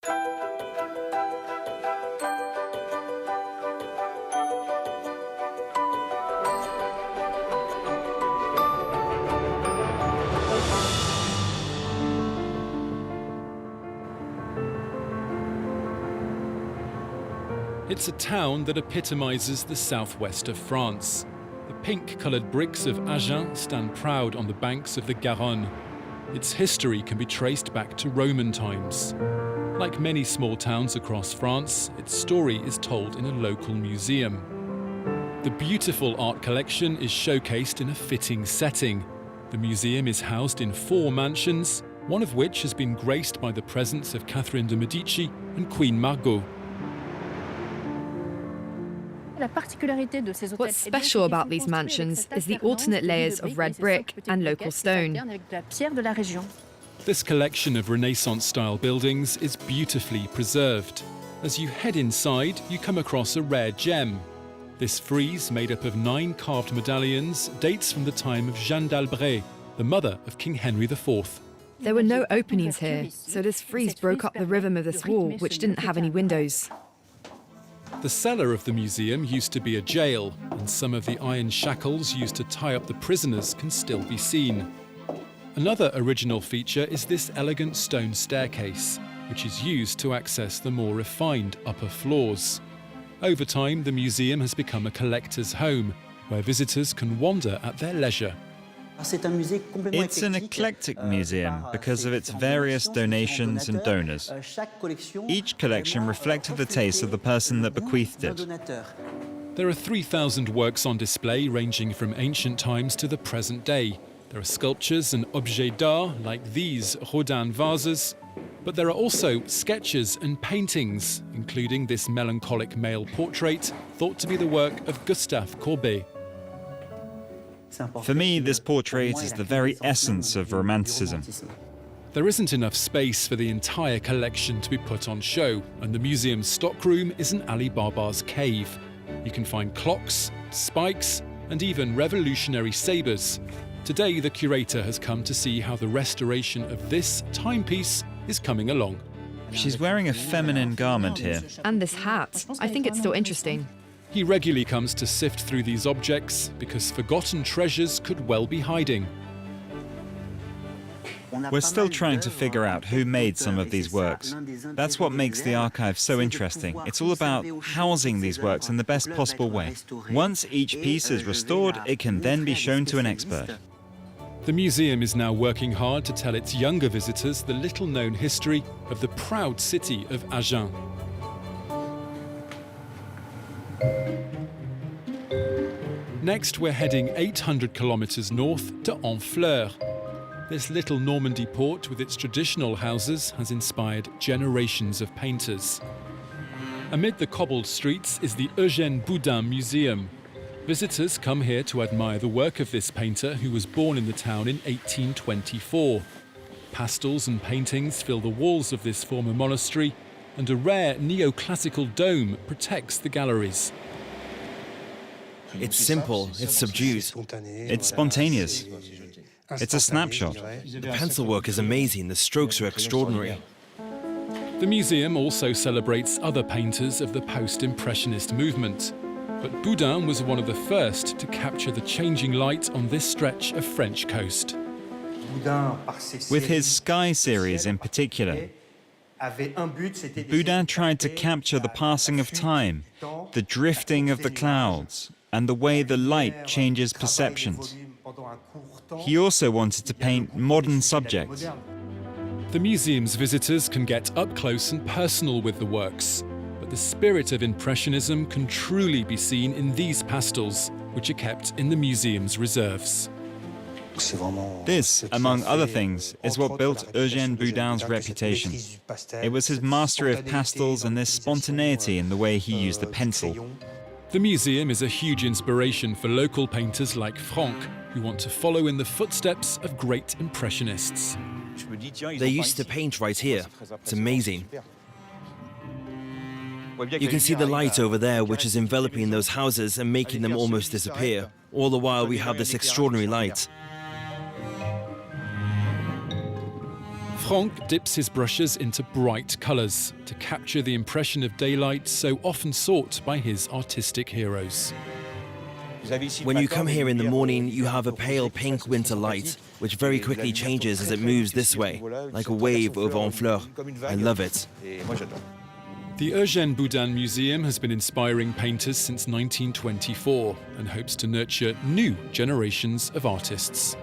It's a town that epitomizes the southwest of France. The pink-coloured bricks of Agen stand proud on the banks of the Garonne. Its history can be traced back to Roman times. Like many small towns across France, its story is told in a local museum. The beautiful art collection is showcased in a fitting setting. The museum is housed in 4 mansions, one of which has been graced by the presence of Catherine de Medici and Queen Margot. What's special about these mansions is the alternate layers of red brick and local stone. This collection of Renaissance-style buildings is beautifully preserved. As you head inside, you come across a rare gem. This frieze, made up of 9 carved medallions, dates from the time of Jeanne d'Albret, the mother of King Henry IV. There were no openings here, so this frieze broke up the rhythm of this wall, which didn't have any windows. The cellar of the museum used to be a jail, and some of the iron shackles used to tie up the prisoners can still be seen. Another original feature is this elegant stone staircase, which is used to access the more refined upper floors. Over time, the museum has become a collector's home, where visitors can wander at their leisure. It's an eclectic museum because of its various donations and donors. Each collection reflected the taste of the person that bequeathed it. There are 3,000 works on display ranging from ancient times to the present day. There are sculptures and objets d'art like these Rodin vases, but there are also sketches and paintings, including this melancholic male portrait thought to be the work of Gustave Courbet. For me, this portrait is the very essence of Romanticism. There isn't enough space for the entire collection to be put on show, and the museum's stockroom is an Ali Baba's cave. You can find clocks, spikes, and even revolutionary sabres. Today, the curator has come to see how the restoration of this timepiece is coming along. She's wearing a feminine garment here. And this hat. I think it's still interesting. He regularly comes to sift through these objects because forgotten treasures could well be hiding. We're still trying to figure out who made some of these works. That's what makes the archive so interesting. It's all about housing these works in the best possible way. Once each piece is restored, it can then be shown to an expert. The museum is now working hard to tell its younger visitors the little-known history of the proud city of Agen. Next, we're heading 800 kilometres north to Honfleur. This little Normandy port with its traditional houses has inspired generations of painters. Amid the cobbled streets is the Eugène Boudin Museum. Visitors come here to admire the work of this painter who was born in the town in 1824. Pastels and paintings fill the walls of this former monastery, and a rare neoclassical dome protects the galleries. It's simple, it's subdued. It's spontaneous. It's a snapshot. The pencil work is amazing, the strokes are extraordinary. The museum also celebrates other painters of the post-Impressionist movement. But Boudin was one of the first to capture the changing light on this stretch of French coast. With his Sky series in particular, Boudin tried to capture the passing of time, the drifting of the clouds, and the way the light changes perceptions. He also wanted to paint modern subjects. The museum's visitors can get up close and personal with the works, but the spirit of Impressionism can truly be seen in these pastels, which are kept in the museum's reserves. This, among other things, is what built Eugène Boudin's reputation. It was his mastery of pastels and this spontaneity in the way he used the pencil. The museum is a huge inspiration for local painters like Franck, who want to follow in the footsteps of great Impressionists. They used to paint right here. It's amazing. You can see the light over there, which is enveloping those houses and making them almost disappear. All the while we have this extraordinary light. Franck dips his brushes into bright colours to capture the impression of daylight so often sought by his artistic heroes. When you come here in the morning, you have a pale pink winter light, which very quickly changes as it moves this way, like a wave over Honfleur. I love it. The Eugène Boudin Museum has been inspiring painters since 1924 and hopes to nurture new generations of artists.